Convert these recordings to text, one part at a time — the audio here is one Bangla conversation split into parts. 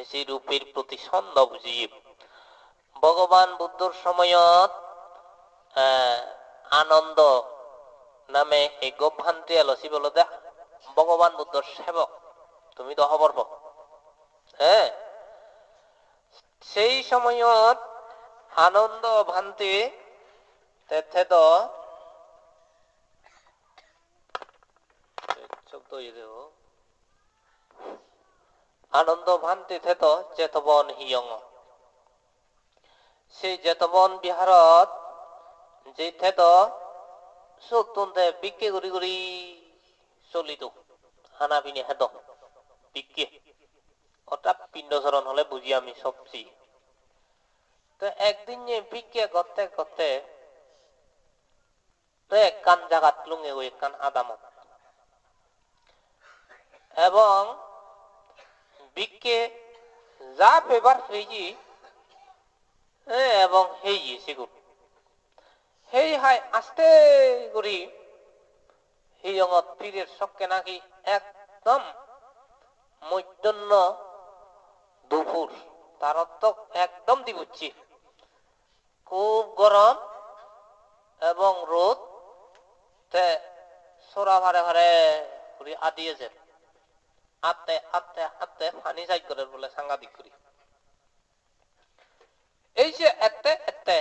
সেই রূপের প্ৰতি ছন্দ বুজি ভগৱান বুদ্ধৰ সময়ত আনন্দ নামে এই গোপভান্তি আলোচি বলতে ভগৱান বুদ্ধৰ সেবক তুমি তো হবৰ হ্যাঁ সেই সময়ত আনন্দ ভান্তি তেথেদ আনন্দ ভান্তি থেত জেতবন হিয়ং সেই জেতবন বিহারত যে থেত সত্যন্তে বিকে গুড়ি গুড়ি চলিত হানা পিনে হেদ বিকে অর্থাৎ পিণ্ডচরণ হলে বুঝি আমি সবজি তো একদিন যে বিকে করতে করতে কান জাগাত লুঙ্গে ওই কান আদামত এবং বিকে যা পেবার হয়েছি এবং হেই সেগুন হেই হাই আস্তে করি হিয়ঙত পীরের সবকে নাকি একদম মধ্যাহ্ন দুপুর তার অর্থ একদম দিবুচ্ছি খুব গরম এবং রোদ তে সোরা ভারে ভারে করি আদিয়েছে আতে আতে আতে পানি যাই করে বলে সাংঘাতিক করি এই যে এতে এতে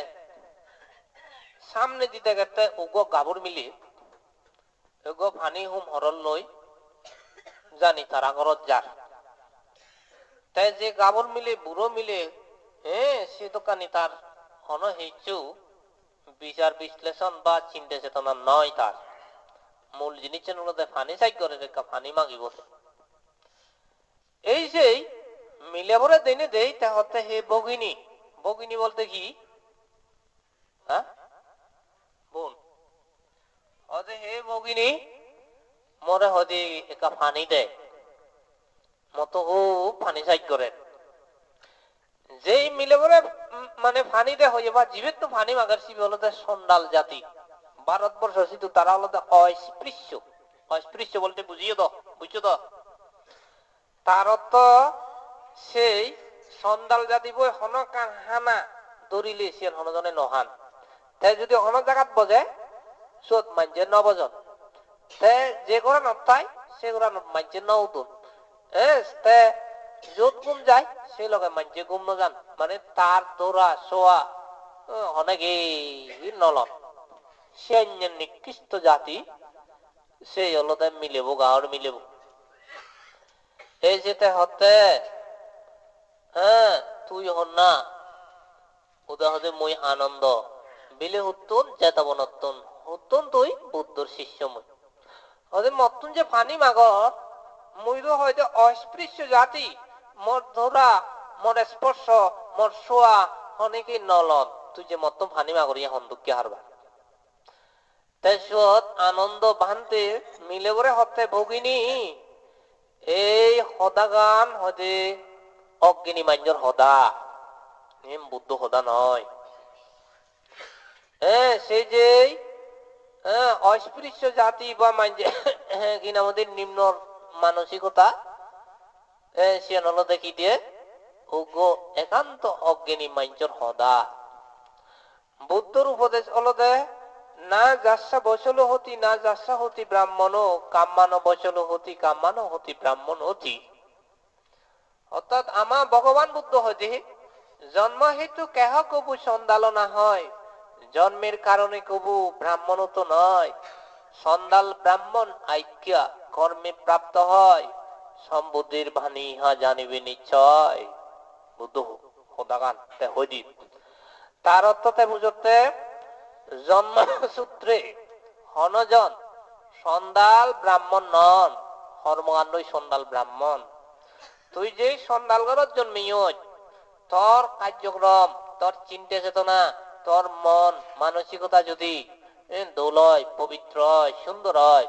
সামনে দিতে গেতে উগো গাবর মিলি উগো পানি হুম হরল লই জানি তারা ঘরত যার তাই যে গাবর মিলে বুড়ো মিলে সে দোকানি তার হন হেঁচু বিচার বিশ্লেষণ বা চিন্তা চেতনা নয় তার মূল জিনিসের মধ্যে পানি চাই করে রেখা পানি মাগিব এই যে মিলে ভরে দেনে দেই তা হতে হে ভগিনী ভগিনী বলতে কি হ্যাঁ বোন হতে হে ভগিনী মরে হদি একা পানি দেয় মতো ও পানি চাই করে যেই মিলে ভরে মানে পানি দে হয়ে বা জীবের তো পানি মাগার শিব হলো সন্ডাল জাতি ভারতবর্ষ শুধু তারা হলো অস্পৃশ্য অস্পৃশ্য বলতে বুঝিয়ে দাও বুঝছো তো তার অর্থ সেই সন্ডাল জাতি বই হনকান হানা দরিলে সে হনজনে নহান তাই যদি হন জায়গাত বজে সোত মানছে নবজন তাই যে ঘোড়া নতাই সে ঘোড়া মানছে নতুন যত গুম যায় সেই লগে মানছে গুম নজান মানে তার দৌড়া শোয়া অনেকে নলন সে নিকৃষ্ট জাতি সেই হলো তাই মিলেব গাঁর মিলেব এই যেতে হতে তুই হন না উদা হতে মই আনন্দ বিলে হুতুন জেতাবনতুন হুতুন তুই বুদ্ধর শিষ্য মই হতে মতুন যে পানি মাগ মুই তো হয়তো অস্পৃশ্য জাতি মোর ধরা মোর স্পর্শ মোর শোয়া অনেকে নলন তুই যে মত পানি মাগরিয়া হন্দুকে হারবা তাই আনন্দ ভান্তে মিলে বরে হতে ভগিনী এই হদাগান হতে অজ্ঞানী মাঞ্জর হদা বুদ্ধ হদা নয় সেই যে অস্পৃশ্য জাতি বা মাঞ্জে কিনা আমাদের নিম্ন মানসিকতা সে নল দেখি দিয়ে একান্ত অজ্ঞানী মাঞ্জর হদা বুদ্ধর উপদেশ অলদে না যাসা বচল হতি না যাসা হতি ব্রাহ্মণ কাম্মান বচল হতি কাম্মান হতি ব্রাহ্মণ হতি অর্থাৎ আমা ভগবান বুদ্ধ হতে জন্ম হেতু কেহ কবু সন্দাল না হয় জন্মের কারণে কবু ব্রাহ্মণ তো নয় সন্দাল ব্রাহ্মণ আজ্ঞা কর্মে প্রাপ্ত হয় সম্বুদ্ধির বাণী ইহা জানিবে নিশ্চয় বুদ্ধ হদাগান হইদি তার অর্থতে বুঝতে জন্মসূত্রে হনজন সন্দাল ব্রাহ্মণ নন কর্মকাণ্ডই সন্দাল ব্রাহ্মণ তুই যে সন্দাল ঘরত জন্মিও তোর কার্যক্রম তোর চিন্তা চেতনা তোর মন মানসিকতা যদি দৌলয় পবিত্র হয় সুন্দর হয়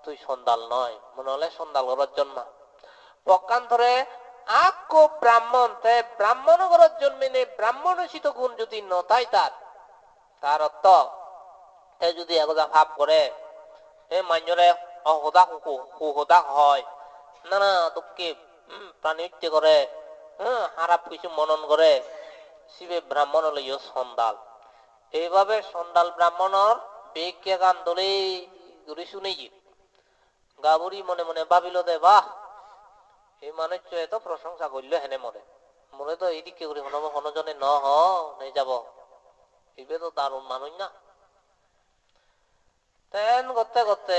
তুই সন্দাল নয় মনে হলে সন্দাল ঘরত জন্মা পক্ষান্তরে আকো ব্রাহ্মণ তাই ব্রাহ্মণ ঘরত জন্মিনে ব্রাহ্মণোচিত গুণ যদি নতাই তার অর্থ যদি একদা ভাব করে মাঞ্জরে অহদা হুহদা হয় নানা দুঃখে প্রাণী করে খারাপ কিছু মনন করে শিবে ব্রাহ্মণ লইও সন্দাল এইভাবে সন্দাল ব্রাহ্মণর বেগকে গান দলে ঘুরে শুনেই গাবুরি মনে মনে ভাবিল দে বাহ এই মানুষ এত প্রশংসা করলো হেনে মনে মনে তো এইদিকে করে হনজনে ন হয়ে যাব এবে তো দারুণ মানুষ না তেন করতে করতে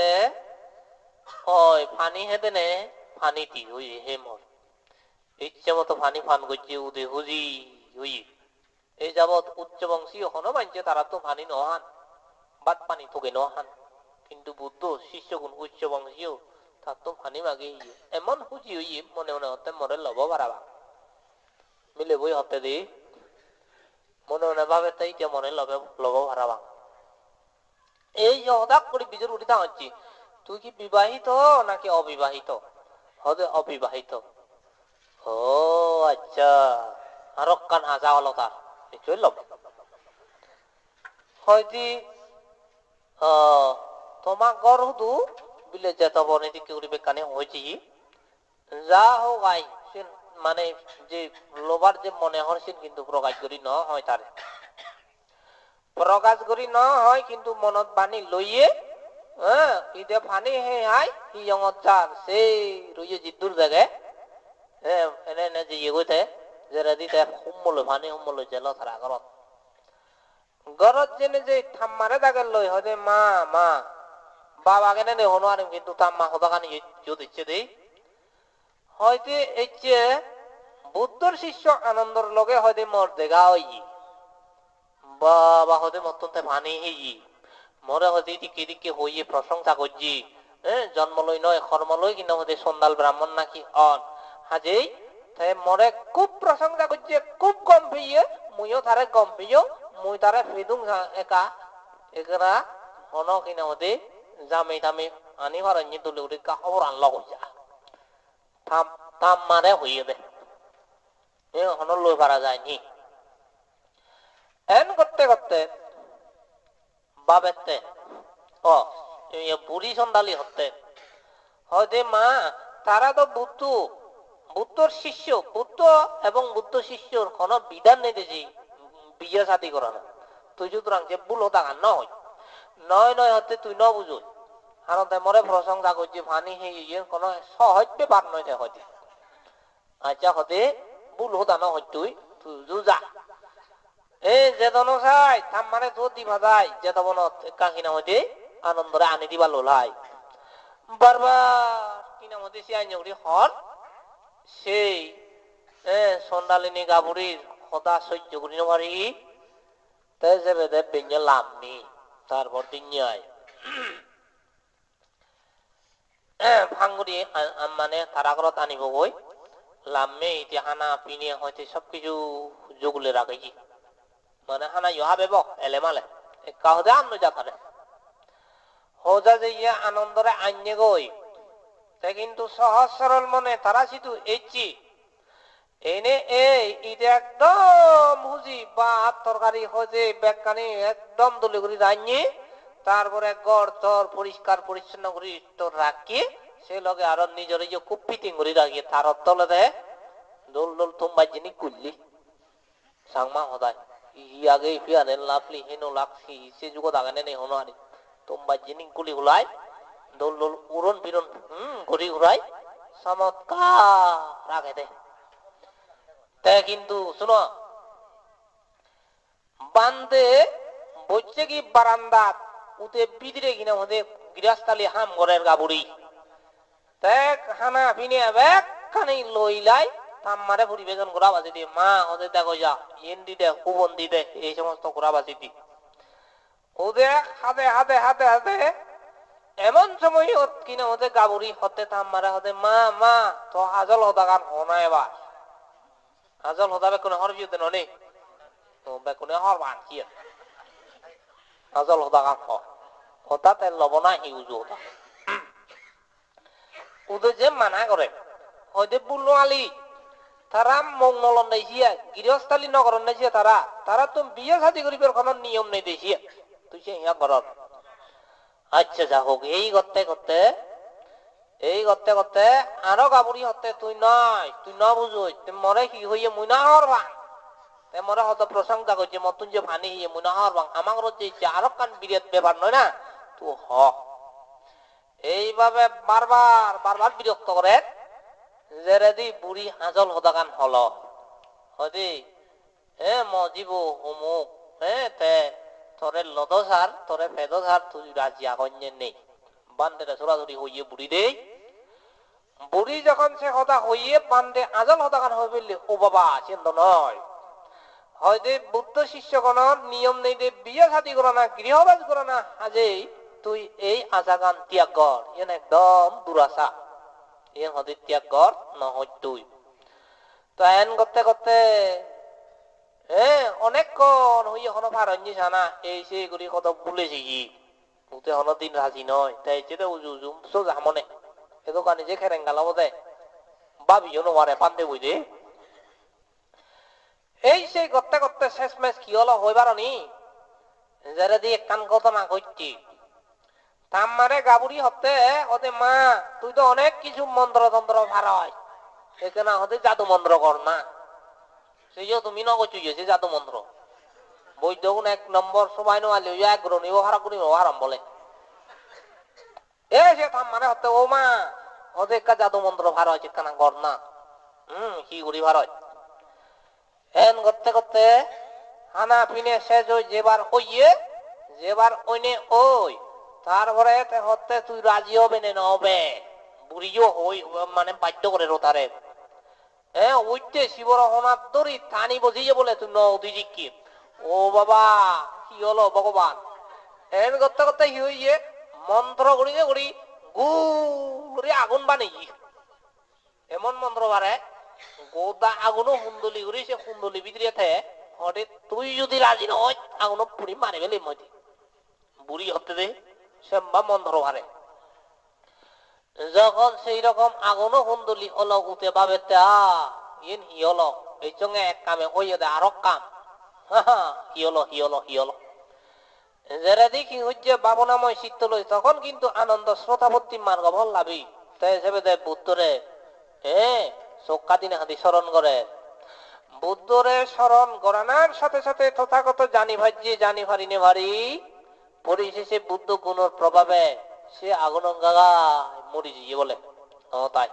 হয় পানি হেদে নে পানিটি হই হে মর ইচ্ছে মতো পানি পান করছে উদে হুজি হই এই যাবৎ উচ্চ বংশী হনো মানছে তারা তো পানি নহান বাদ পানি তোকে নহান কিন্তু বুদ্ধ শিষ্যগুণ উচ্চ বংশীয় তার তো পানি মাগে এমন হুজি হই মনে মনে হতে মরে লব বাড়াবা মিলে বই হতে দি মনে মনে ভাবে তাই মনে লব বাড়াবা এই যে হঠাৎ করে বিজুর উঠিতে হচ্ছি তুই কি বিবাহিত নাকি অবিবাহিত হদে অবিবাহিত ও আচ্ছা আর কান হাজা হলো তার চলল হয়তো তোমার ঘর হুদু বিলে যেত বনেদিকে উড়িবে কানে হয়েছি যা হোক আই মানে যে লোবার যে মনে হরছেন কিন্তু প্রকাশ করি ন হয় তার প্রকাশ করি ন হয় কিন্তু মনত বাণী লইয়ে ইদে ফানি হে হাই হিয়ঙত যার সেই রইয়ে জিদ্দুর জায়গায় এনে এনে যে ইয়ে গইতে যে দিতে হুম্মলো ফানি হুম্মলো জেল তারা ঘরত ঘরত জেনে যে ঠাম্মারে দাগের লই হদে মা মা বাবা কেনে নে হনো আনিম কিন্তু ঠাম্মা হদাকানি যদি ইচ্ছে দেই হয়তো এই যে বুদ্ধর শিষ্য আনন্দর লগে হয়তো মর দেখা হই বাবা হতে মতন্তে ফানি হেই মরে হতে দিকে দিকে হইয়ে প্রশংসা করছি জন্ম লই নয় কর্ম লই কিন্তু হতে সন্দাল ব্রাহ্মণ নাকি অন হাজেই তাই মরে খুব প্রশংসা করছে খুব কম পেয়ে মুইও তারে কম পেয়েও মুই তারে ফেদুং একা একরা হন কিনা হতে জামে তামে আনিবার অন্য তুলে উঠে খবর আনল কইয়া থাম থাম মারে হইয়ে দে হন লই পারা যায়নি এন করতে করতে বাবেতে বুড়ি সন্দালি হতে হয়তো মা তারা তো বুদ্ধর শিষ্য বুদ্ধ এবং বুদ্ধ শিষ্যর কোন বিধান নেই যে বিয়ে শাদী করা না তুই সুতরাং যে ভুল হতা নয় নয় নয় হতে তুই ন বুঝ আর মরে প্রশংসা করছি ফানি হে কোন সহজ ব্যাপার নয় হয়তো আচ্ছা হতে ভুল হতা ন হয় তুই তুই যা এই যে দন চাই থাম মানে তোর দিবা যায় যে তবনত কাকিনা হইতে আনন্দরে আনি দিবা লোলাই বারবার কিনা মধ্যে সে আইনি হর সেই সন্ডালিনী গাবুরির হতা সহ্য করি নারি তাই যে বেদে পেঞ্জে লামনি তারপর দিন ভাঙ্গুরি মানে তারা ঘরত আনিব বই লামে ইতি হানা পিনিয়া হইতে সবকিছু জগুলে রাখেছি মানে হানা ইহা বেব এলেমালে কাহদে আন্ন যাতারে হোজা যে ইয়ে আনন্দরে আইনে গই তাই কিন্তু সহজ সরল মনে তারা শুধু এসছি এনে এই ইটা একদম হুজি বা তরকারি হজে বেকানি একদম দলি করে রাইনি তারপরে গড় তর পরিষ্কার পরিচ্ছন্ন করে তোর রাখি সে লগে আরো নিজের যে খুব ফিটিং করে রাখি তার তলে দে দোল দোল তোমার জিনিস করলি সাংমা হদায় আগে ফিয়ানে লাভলি হেনো লাগছি সে যুগ দাগানে নেই হনো আরে তোমার জিনিস গুলি হুলাই দোল দোল উড়ন বিরন ঘুরি ঘুরাই চমৎকার রাখে দে তাই কিন্তু শুনো বান্ধে বসছে কি বারান্দা উতে বিদিরে কিনা ওদের গৃহস্থালী হাম ঘরের গাবুড়ি দেখ হানা পিনে বেক খানি লইলাই তাম্মারে পরিবেশন করা বাজি দি মা ওদের দেখো যা ইন্দি দে কুবন্দি দে এই সমস্ত করা বাজি দি ওদের হাতে হাতে হাতে হাতে এমন সময় কিনা ওদের গাবুড়ি হতে তাম্মারে হতে মা মা তো আজল হতা গান হনা এবার আজল হতা বেকুনে হর বিউতে ননি বেকুনে হর বানকি আজল হতা গান হতা তেল লব না হিউজু হতা ওদের যে মানা করে হয়তো বুলো আলি তারা মঙ্গলন দেখিয়া গৃহস্থালী নগরন দেখিয়া তারা তো বিয়ে শাদী করিবার কোন নিয়ম নেই দেখিয়া তুই সে ইয়া ঘর আচ্ছা যা হোক এই করতে করতে এই করতে করতে আরো গাবুড়ি হতে তুই ন বুঝুই তুই মরে কি হইয়ে মুই না হর ভাঙ তাই মরে হয়তো প্রশংসা করছে মতুন যে ভানি হইয়ে মুই না হর ভাঙ আমার যে আরো কান বিরাট ব্যাপার নয় না তু হ এইভাবে বারবার বারবার বিরক্ত করে যেরেদি বুড়ি আজল হদাগান হল হদি মজিব অমুক তে তোরে লদসার তোরে ফেদসার তুই রাজি আগন্যের নেই বান্দেরা সরাসরি হইয়ে বুড়ি দেই বুড়ি যখন সে হদা হইয়ে বান্দে আজল হদাগান হয়ে বললে ও বাবা চিন্ত নয় হয়তো বুদ্ধ শিষ্যগণর নিয়ম নেই দে বিয়ে শাদী করো না গৃহবাস করো না আজেই তুই এই আজাগান ত্যাগ কর এন একদম দুরাশা এন হতে ত্যাগ কর নহয় তুই তো এন করতে করতে অনেকক্ষণ হইয়ে হনো ফারঞ্জি সানা এই সেই করি কত বলেছি কি উতে হনো দিন রাজি নয় তাই যেতে উজুম সোজা মনে এ দোকানে যে খেরেন গালাব দেয় বাবিও নোয়ারে পান্দে বুঝে এই সেই করতে করতে শেষ ম্যাচ কি হলো হইবার নি যারা দিয়ে কান ঘটনা ঘটছি তামারে গাবুড়ি হতে ওদের মা তুই তো অনেক কিছু মন্ত্র তন্ত্র ভাড়ায় এখানে হতে জাদু মন্ত্র কর না সেই যে তুমি নগর সে জাদু মন্ত্র বই দেখুন এক নম্বর সবাই নোয়ালি এক গ্রহণ হারা করি হারাম বলে এ সে তামারে হতে ও মা ওদের জাদু মন্ত্র ভাড়া হয়েছে কানা কর না কি করি ভাড়ায় এন করতে করতে হানা পিনে শেষ হই যেবার হইয়ে যেবার ওইনে ওই তারপরে হতে তুই রাজি হবে না হবে বুড়িও হই মানে বাধ্য করে রোতারে উঠতে শিবর হনার দড়ি টানি বজিয়ে বলে তুই নদী কি ও বাবা কি হলো ভগবান এন করতে করতে কি হইয়ে মন্ত্র করিয়ে করি গুড়ি আগুন বানিয়ে এমন মন্ত্র বারে গোদা আগুনও হুন্দলি করি সে হুন্দলি ভিতরে থাকে হঠাৎ তুই যদি রাজি নয় আগুনও পুরি মারে ফেলে মধ্যে বুড়ি হতে দে সেম্বা মন্ত্র হারে যখন সেই রকম আগুনও হুন্দলি হলো উঠে ভাবে ইন হি হলো এই সঙ্গে এক কামে হইয়ে দেয় আরো কাম হি হলো যারা দেখি হচ্ছে বাবনাময় চিত্ত লই তখন কিন্তু আনন্দ শ্রোতাবর্তী মার্গ ভাল লাভি তাই হিসেবে দেয় বুদ্ধরে চোখা দিনে হাতি স্মরণ করে বুদ্ধরে স্মরণ করানোর সাথে সাথে তথাগত জানি ভারিনে ভারি পরিশেষে বুদ্ধ গুণের প্রভাবে সে আগুন মরি যাইয়ে বলে তাই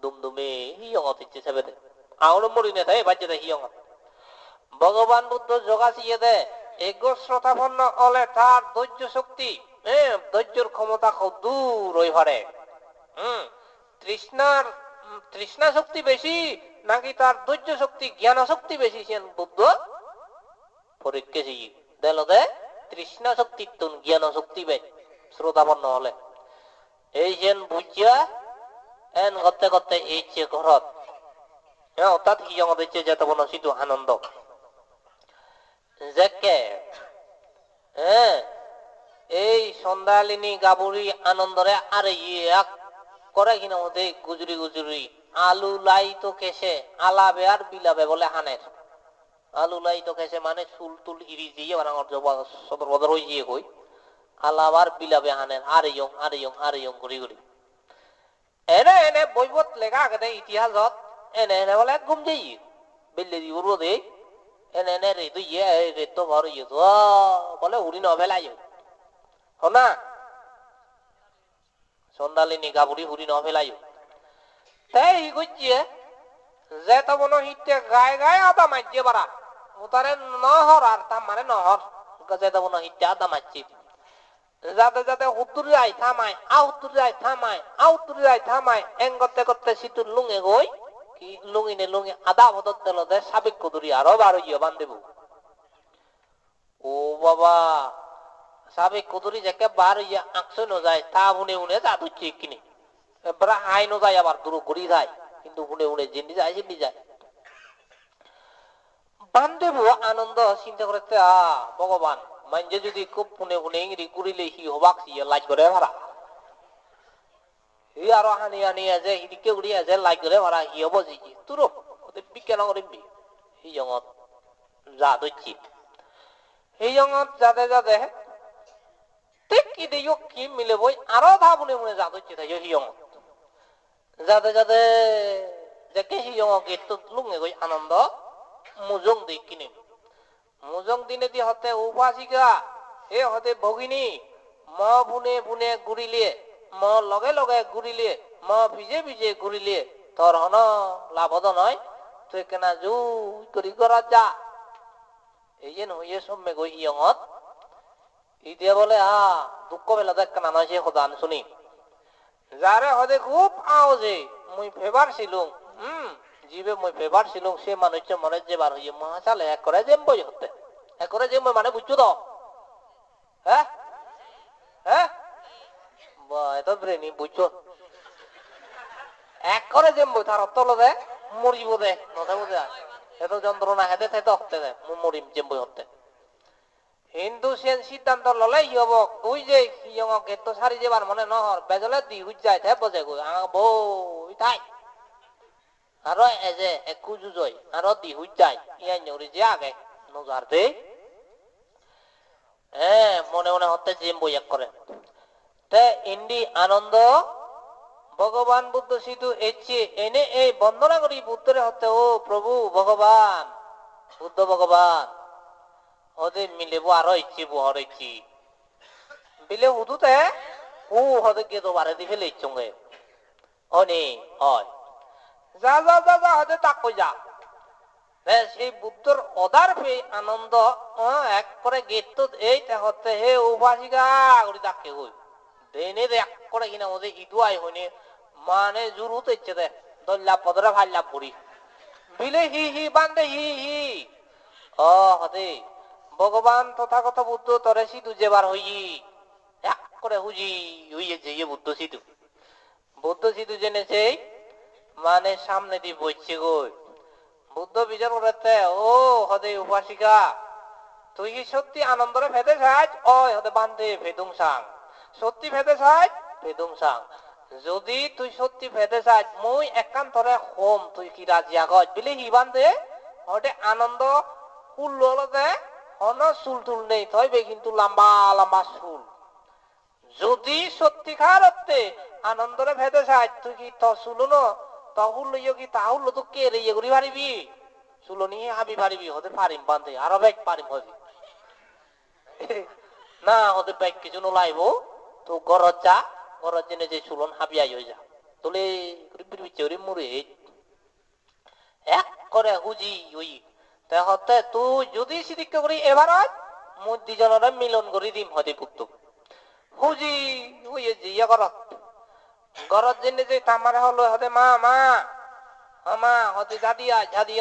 দুমদুমে হিয়ঙত ইচ্ছে সেবে দে আগুন মরি নে তাই বাজ্যে দেয় হিয়ঙত ভগবান বুদ্ধ যোগাছিয়ে দে এগো শ্রোতাপন্ন হলে তার ধৈর্য শক্তি ধৈর্যের ক্ষমতা খুব দূর ওই ঘরে তৃষ্ণা শক্তি বেশি নাকি তার ধৈর্য শক্তি জ্ঞান শক্তি বেশি সেন বুদ্ধ পরীক্ষা দিল দে তৃষ্ণা শক্তি তুন জ্ঞান শক্তি বে শ্রোতাপন্ন হলে এই সেন বুঝিয়া এন করতে করতে এই যে ঘরত অর্থাৎ কি আমাদের চেয়ে যেতে বলো শুধু আনন্দ জেকে এই সন্ধ্যালিনী গাবুরি আনন্দরে আরে এক করে কিনা মধ্যে গুজরি আলু লাই তো কেসে আলাবে আর বিলাবে বলে হানের আলু লাই তো কেসে মানে চুল তুল ইরি দিয়ে সদর বদর হয়ে গিয়ে কই আলাবার বিলাবে হানের আরে ইয়ং ঘুরি এনে বইবত লেখা আগে ইতিহাসত এনে বলে ঘুম যাই বেলে দি উড়ো দে এনে রে তুই রে তো ভর বলে উড়ি নভেলাই হনা সন্ধ্যালিনী গাবুড়ি হুড়ি নভেলাই তাই গিয়ে যে তো মনে হিটে গায়ে আদা মাইজে বাড়া তারে নহর আর তা মানে নহর যে তো মনে হিটে আদা মাইছি যাতে উত্তর যায় থামায় এং করতে সিটুর লুঙে গই কি লুঙি আদা ভদত দিল দে সাবেক কুদুরি আরো বারো ইয়ে বান্ধব ও বাবা সাবেক কুদুরি যাকে বার ইয়ে আঁকশো ন যায় তা উনে যা দুচ্ছে কিনে এবার আই ন যায় আবার দূর ঘুরি যায় কিন্তু উনে জিন্দি যায় বান্ধব আনন্দ চিন্তা করতে ভগবান মানজে যদি খুব পুনে ইংরি করিলে হি হবাক লাইক করে ভাড়া হি আরো হানি আছে হিদিকে উড়ি আছে লাইক করে ভাড়া হি হব জিকি তোর বিজ্ঞান করিবি হি জঙত যা দইছি হি জঙত যাতে ঠিক কি দিও কি মিলে বই আরো ধা পুনে যা দইছি তাই হি জঙত যাতে যাতে যাকে হিয়ং গেট লুঙে গই আনন্দ মুজং দি কিনে মুজং দিনে দি হতে উপাসিকা এ হতে ভগিনী ম বুনে বুনে ঘুরিলিয়ে ম লগে লগে ঘুরিলিয়ে ম ভিজে ভিজে ঘুরিলিয়ে তোর হন লাভদ নয় তুই কেনা জু করি করা যা এই যে হইয়ে সম্মে গই হিয়ঙত ইতিয়া বলে দুঃখ বেলা দেখ কেনা নয় সে সদান শুনি যারে হদে খুব আও যে মুই ফেবার ছিলুম জীবে মুই ফেবার ছিলুম সে মানুষ মনে যে বার হইয়ে মহাচালে এক করে যেম বই হতে এক করে যেম মানে বুঝছো তো হ্যাঁ হ্যাঁ এত ব্রেনি বুঝছো এক করে যেম বই তার অর্থ দে মরিব দে কথা বুঝে এত যন্ত্রণা হেদে থাইতে হতে দেয় মরিম যেম বই হতে হিন্দু সেন সিদ্ধান্ত ললে হব ওই যে গেট সারি যাবার মনে নহর বেজলে দি হুই যায় তাই বজে গই বই তাই আরো এজে একু জুজই আরো দি হুই যায় ইয়া নরি যে আগে নজারতে মনে মনে হতে জিম বই এক করে তে ইন্দি আনন্দ ভগবান বুদ্ধ সিধু এসে এনে এই বন্দনা করি বুদ্ধরে হতে ও প্রভু ভগবান বুদ্ধ ভগবান ওদে মিলেব আরো ইচ্ছি বহর ইচ্ছি বিলে হুদুতে ও হদে গে তো বারে দি ফেলে ইচ্ছুঙ্গে অনি হয় যা যা যা যা হদে তাক কই যা সেই বুদ্ধর অদার ফে আনন্দ এক করে গেট তো এই হতে হে উপাসিকা করি তাকে হই দেনে দে এক করে কিনা ওদের ইদুয়াই হইনি মানে জুরুত ইচ্ছে দে দল্লা পদরা ভাল্লা পড়ি বিলে হি হি বান্দে হি হি হদে ভগবান তথাগত বুদ্ধ তরে সিধু যেবার হই এক করে হুজি হইয়ে যে বুদ্ধ সিধু জেনেছে মানে সামনে দিয়ে বইছে গই বুদ্ধ বিচার করতে ও হদে উপাসিকা তুই কি সত্যি আনন্দরে ফেদে চাই হদে বান্ধে ফেদুং সাং সত্যি ফেদে চাই ফেদুং সাং যদি তুই সত্যি ফেদে চাই মুই একান্তরে হোম তুই কি রাজিয়া গজ বিলে হি বান্ধে হদে আনন্দ ফুল ললতে হন চুল টুল নেই তবে কিন্তু লম্বা লম্বা চুল যদি সত্যিকার অর্থে আনন্দরে ভেদে চাই তুই কি তোর চুলো ন তহুল লইয় কি তাহুল তো কে রে ইয়ে করি পারিবি চুলো নিয়ে হাবি পারিবি হতে পারিম বান্ধে আরো ব্যাগ পারিম হবি না হতে ব্যাগ কিছু নোলাইব তো ঘরত যা ঘরত জেনে যে চুলন হাবিয়াই হয়ে যা তোলে চরি মুড়ে এক করে হুজি ওই হতে তুই যদি সিদিক করি এবার মুই দুজনের মিলন করি দিম হতে পুত্র হুজি হইয়ে যে ইয়ে কর ঘরত জেনে যে তামারে হলো হতে মা মা মা হতে জাদি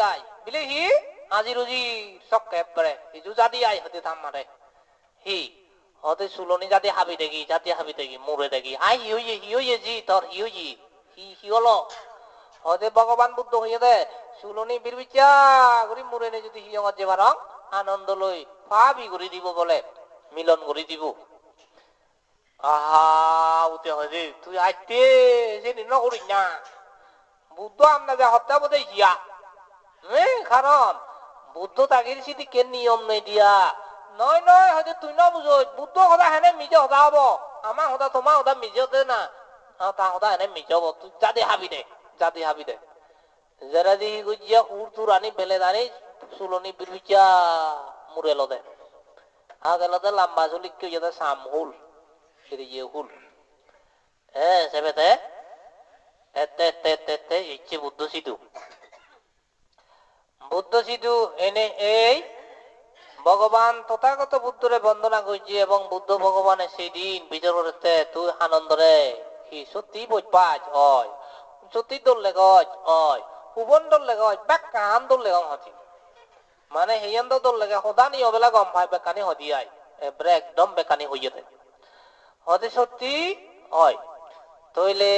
আই বিলে হি আজি রুজি সকে পরে হিজু জাদি আই হতে তামারে হি হতে সুলনি জাতি হাবি দেখি মুরে দেখি আই হি হইয়ে জি তোর হি হলো হতে ভগবান বুদ্ধ হইয়ে দে সুলনি বিরবিচা করি মুরে নে যদি হিয়ঙত যে বারং আনন্দ লই পাবি করি দিব বলে মিলন করি দিব উঠে হয়ে তুই আইতে সে নির্ণ করিস না বুদ্ধ আমরা যে হত্যা বোধ ইয়া কারণ বুদ্ধ তাগির সিদ্ধি কে নিয়ম নেই দিয়া নয় নয় হয়তো তুই না বুঝো বুদ্ধ সদা হেনে মিজে সদা হব আমার সদা তোমার সদা মিজে দে না তা সদা হেনে মিজে হব তুই জাদি হাবি দে যারা দিহি গুজিয়া উড় তুর আনি বেলে দানি চুলনি বিরবিচা মুরে লদে আগে লদে লম্বা চুলি কেউ যাতে সাম হুল ইয়ে হুল সেবেতে ইচ্ছে বুদ্ধ সিধু এনে এই ভগবান তথাগত বুদ্ধরে বন্দনা করছি এবং বুদ্ধ ভগবানের সেই দিন বিচার করতে তুই আনন্দরে কি সত্যি বই পাঁচ হয় সত্যি দৌড়লে গজ হয় হুবন দৌড়লে গজ ব্যাক কান দৌড়লে গম হতি মানে হেয়ান দৌড়লে সদানি অবেলা গম পাই বেকানি হদিয়াই এবারে একদম বেকানি হইয়ে থাকে হতে সত্যি হয় তইলে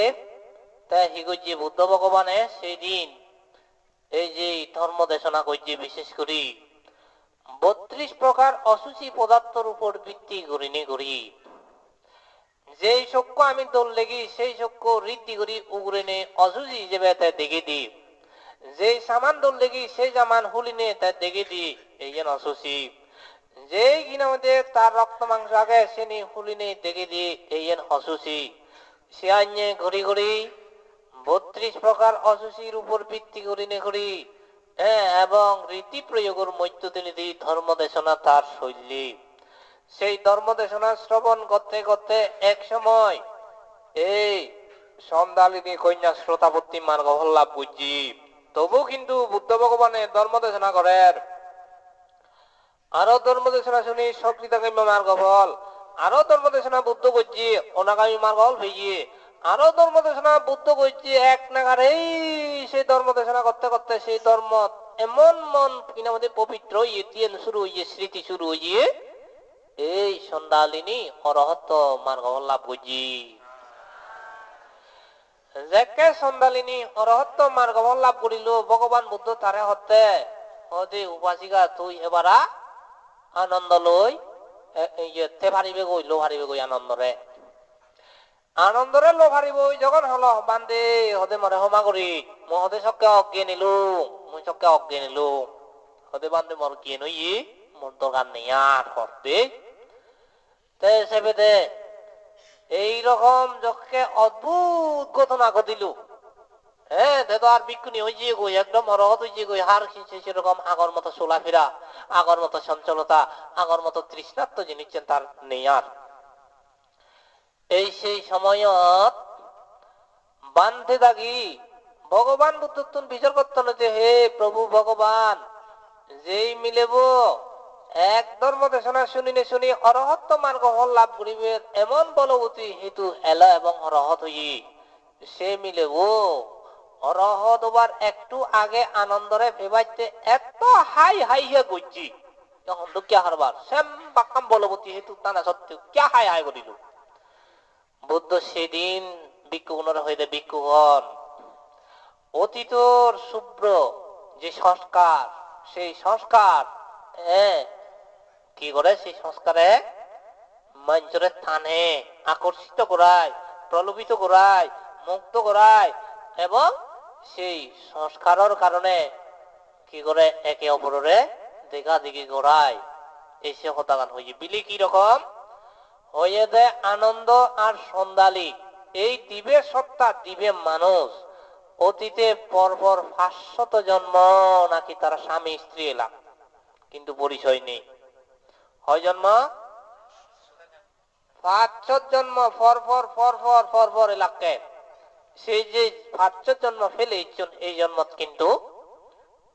তাই হিগুজি বুদ্ধ ভগবানে সেই দিন এই যে ধর্ম দেশনা করছে বিশেষ করে 32 প্রকার অসুচি পদার্থের উপর ভিত্তি করি যেই চক্ষ আমি দোল লেগি সেই চক্ষ রীতি করি উগরে নে অসুচি হিসেবে তাই দেখে দি যেই সামান দোল লেগি সেই সামান হুলিনে তাই দেখে দি এই যেন অসুচি যেই কিনা মধ্যে তার রক্ত মাংস আগে সে নি হুলিনে দেখে দি এই যেন অসুচি সে আইনে ঘড়ি ঘড়ি 32 প্রকার অসুচির উপর ভিত্তি করি এবং রীতি প্রয়োগের মধ্য তিনি ধর্ম দেশনা তার শৈলী। সেই ধর্ম দেশনা শ্রবণ করতে করতে এক সময় এই সন্দালিনী কন্যা শ্রোতাপত্তি মার্গ লাভ বুঝি। তবু কিন্তু বুদ্ধ ভগবানের ধর্ম দেশনা করেন। আরো ধর্ম দেশনা শুনি সকৃতকাম্য মার্গ ফল, আরো ধর্ম দেশনা বুদ্ধ বুঝি অনাগামী মার্গ ফল হইয়ে, আরো ধর্ম দেশনা বুদ্ধ বুঝি এক নাগারেই সেই ধর্ম দেশনা করতে করতে সেই ধর্ম এমন মন কিনা মধ্যে পবিত্র হইয়ে তিয়ান শুরু হইয়ে স্মৃতি শুরু হইয়ে এই সন্দালিনী অরহত মার্গ ফল লাভ বুঝি। যাকে সন্দালিনী অরহত মার্গ ফল লাভ করিল ভগবান বুদ্ধ তারে হতে অদে উপাসিকা তুই এবারা আনন্দ লই তে পারিবে গই লো হারিবে গই আনন্দরে লো হারিব যখন হলো বান্দে হদে মরে হমা করি মই হদে সবকে অজ্ঞে নিলু মই সবকে অজ্ঞে নিলু হদে বান্দে মর গিয়ে নই মোর দরকার নেই আর করতে তে সেবেদে এইরকম যকে অদ্ভুত ঘটনা ঘটিল। হ্যাঁ তো আর বিক্ষুনি হয়ে গিয়ে গই একদম অরহত হয়ে গই হার সেরকম আগর মতো চলাফেরা, আগর মতো সঞ্চলতা, আগর মতো তৃষ্ণাত্ম জিনিস তার নেই আর। এই সেই সময়ত বান্ধে দাগি ভগবান বুদ্ধ বিচার করতেন যে হে প্রভু ভগবান যেই মিলেব এক ধর্ম দেশনা শুনি অরহত্ব মার্গ ফল লাভ করিবে এমন বলবতী হেতু এলা এবং অরহত হই সে মিলেব অরহত হবার একটু আগে আনন্দরে ভেবাইতে এত হাই হাই হে গজ্জি তখন তো কে হারবার শ্যাম বাক্কাম বলবতী হেতু টানা সত্ত্বেও কে হাই হাই করিল। বুদ্ধ সেদিন ভিক্ষুগুণর হইতে ভিক্ষুগণ অতীতর শুভ্র যে সংস্কার সেই সংস্কার কি করে সেই সংস্কারে মঞ্চরে টানে আকর্ষিত করায়, প্রলোভিত করায়, মুক্ত করায় এবং সেই সংস্কারের কারণে কি করে একে অপরের দেখা দেখি করায়। এই সে হতাগান হয়ে বিলি কি রকম হয়ে দেয় আনন্দ আর সন্দালি এই দিবে সত্তা দিবে মানুষ অতীতে পরপর 500 জন্ম নাকি তারা স্বামী স্ত্রী এলাম কিন্তু পরিচয় নেই। হয় জন্ম 500 জন্ম পরপর এলাকে সেই যে 500 জন্ম ফেলে ইচ্ছুন এই জন্ম কিন্তু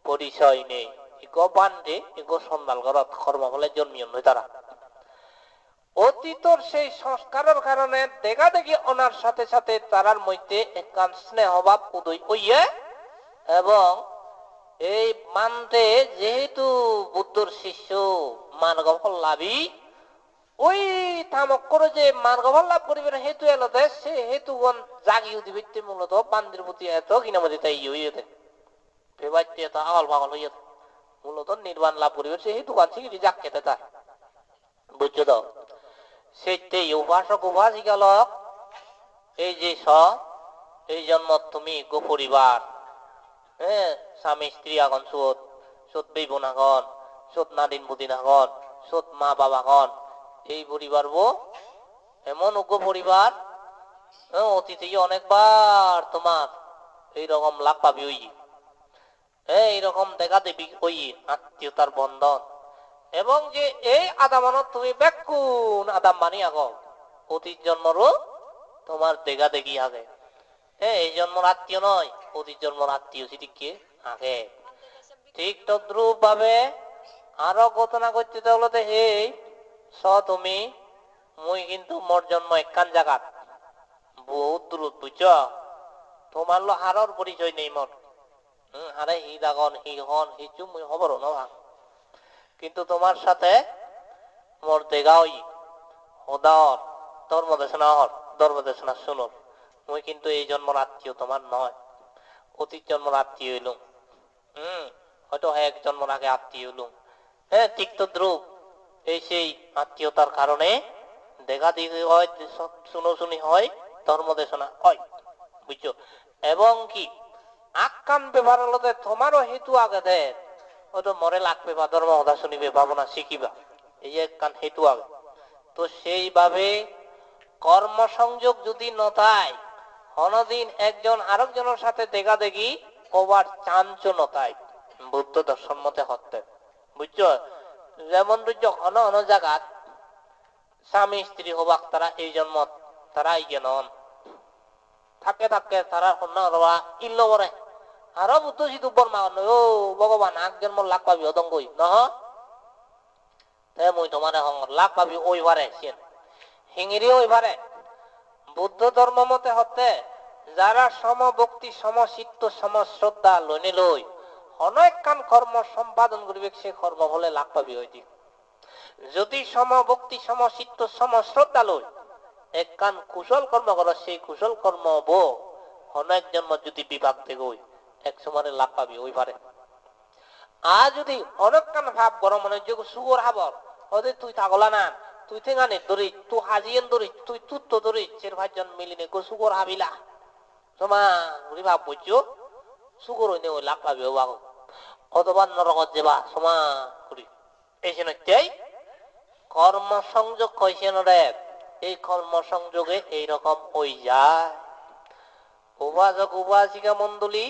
পরিচয় নেই। ইগো বান্ডে ইগো সন্দাল ঘরত কর্ম ফলে জন্মিয়ন নয় তারা অতীতর সেই সংস্কারের কারণে দেখা দেখি ওনার সাথে সাথে তারার মধ্যে একখান স্নেহভাব উদয় হইয়ে এবং এই মানতে যেহেতু বুদ্ধর শিষ্য মার্গফল লাভী ওই থামক করে যে মার্গফল লাভ করিবে হেতু এলো দেশ সে হেতুগণ জাগিয়ে দিবে মূলত বান্দির প্রতি এত কিনা মধ্যে তাই হইয়ে থাকে ভেবাইতে এত আগল পাগল হইয়ে থাকে মূলত নির্বাণ লাভ করিবে সে হেতুগান শিখি জাগ খেতে তার বুঝছো তো সেইটাই উপাসক উপাসিকালক এই যে এই জন্ম তুমি গো পরিবার স্বামী স্ত্রী আগন সৎ বই বোনাগন সৎ নাদিন বুদিনাগন সৎ মা বাবাগন এই পরিবার এমন উগ্র পরিবার অতীতে অনেকবার তোমার এইরকম লাভ পাবি ওই এইরকম দেখা দেবী ওই আত্মীয়তার বন্ধন এবং যে এই আদামানত তুমি বেকুন আদাম মানি আগো অতীত জন্মরও তোমার দেখা দেখি আগে এই জন্মর আত্মীয় নয় অতীত জন্মর আত্মীয় সেদিকে আগে ঠিক তদ্রুপ ভাবে আরো ঘটনা করতে তাহলে হে তুমি মুই কিন্তু মোর জন্ম একখান জায়গাত বহুত দূরত বুঝছ তোমার লো হারর পরিচয় নেই মোর হারে হি দাগন হি হন হি চুম মুই খবর না কিন্তু তোমার সাথে মোর দেখা হই হদার ধর্মদেশনা শুনুন মুই কিন্তু এই জন্মর আত্মীয় তোমার নয় অতীত জন্মর আত্মীয় হইলুম হয়তো এক জন্মর আগে আত্মীয় হইলুম ঠিক তো দ্রুপ এই সেই আত্মীয়তার কারণে দেখা দেখি হয় শুনি হয় ধর্মদেশনা হয় বুঝছো এবং কি আখ্যান ব্যবহার হলে তোমারও হেতু আগে দেয় হয়তো মরে লাগবে বা ধর্ম কথা শুনিবে ভাবনা শিখিবা এই একখান হেতু আগে তো সেইভাবে কর্ম সংযোগ যদি নতায় অনদিন একজন আরেকজনের সাথে দেখা দেখি ওবার চাঞ্চল্যতায় বুদ্ধ দর্শন মতে হতে বুঝছো। যেমন বুঝছো অন অন জায়গাত স্বামী স্ত্রী হবাক তারা এই জন্ম তারা ইয়ে নন থাকে থাকে তারা অন্য ইল্ল বরে আরো বুদ্ধ সিদ্ধ বর্মা ও ভগবান আগ জন্ম লাখ পাবি অদঙ্গই নহ মই তোমার লাখ পাবি ওই বারে হিঙিরি ওই বারে। বুদ্ধ ধর্ম মতে হতে যারা সমভক্তি সমচিত্ত সমশ্রদ্ধা লইনে লই অনেক কান কর্ম সম্পাদন করিবে সে কর্ম হলে লাভ পাবি হইতি। যদি সমভক্তি সমচিত্ত সমশ্রদ্ধা লই এক কান কুশল কর্ম কর সেই কুশল কর্ম বো অনেক জন্ম যদি বিভাগ দেখই এক সময় লাভ পাবি ওই পারে। আর যদি অনেক কান ভাব গরম মনে যোগ সুগর হাবর ওদে তুই থাকলা না তুই থেঙানে ধরি তুই হাজিয়েন ধরি তুই তুত্ত ধরি চের ভাইজন মিলিনে গো সুগর হাবিলা তোমা ঘুরি ভাব বুঝছো সুগর হইনে ওই লাভ পাবি ও বাগো অথবা নরকত যাবা সমা করি এই নয় কর্ম সংযোগ কইছে রে। এই কর্ম সংযোগে এইরকম ওই যায় উপাসক উপাসিকা মন্ডলী।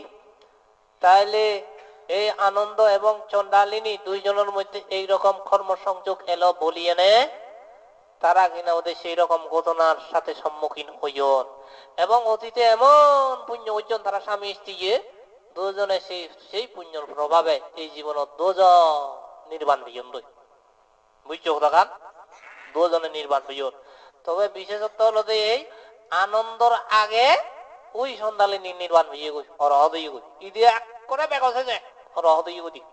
তাইলে এই আনন্দ এবং চন্ডালিনী দুইজনের মধ্যে এইরকম কর্ম সংযোগ এলো বলিয়ে নে তারা কিনা ওদের সেই রকম ঘটনার সাথে সম্মুখীন হইন এবং অতীতে এমন পুণ্য অর্জন তারা স্বামী স্ত্রী দুজনে সেই পুণ্যর প্রভাবে এই জীবন দুজন নির্বাণ হইন বুঝছো দেখান দুজনে নির্বাণ হইন। তবে বিশেষত্ব হলো যে এই আনন্দর আগে ওই সন্ধ্যালিনী নির্বাণ হইয়ে গই অরহদ হইয়ে গই ইদি এক করে বেগ আছে যে অরহদ হইয়ে গই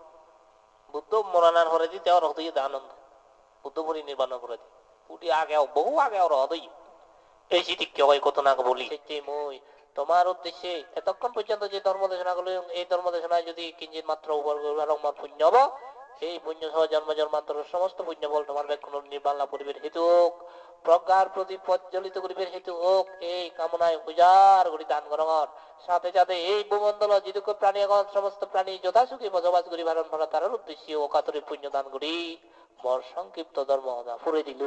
বুদ্ধ মরানার পরে দিতে অরহদ হইয়ে দে আনন্দ বুদ্ধ পরি নির্বাণ করে দি পুটি আগে বহু আগে অরহদ হইয়ে এই সিটিকে হয় কত না বলি মই তোমার উদ্দেশ্যে এতক্ষণ পর্যন্ত যে ধর্ম দেশনা গুলো এই ধর্ম দেশনায় যদি কিঞ্চিত মাত্র পুণ্য হব এই পুণ্য সহ জন্ম জন্মান্তর সমস্ত পুণ্য বল তোমার ব্যাকুণ নির্বাণ লাভ করিবে হেতু প্রজ্ঞার প্রতি প্রজ্বলিত করিবে হেতু হোক এই কামনায় উজার করি দান গ্রহণ সাথে সাথে এই ভূমণ্ডল যেটুক প্রাণী এখন সমস্ত প্রাণী যথাসুখী বসবাস করি ভারণ ভরা তার উদ্দেশ্যে ও কাতরে পুণ্য দান করি মোর সংক্ষিপ্ত ধর্ম ফুরে দিল।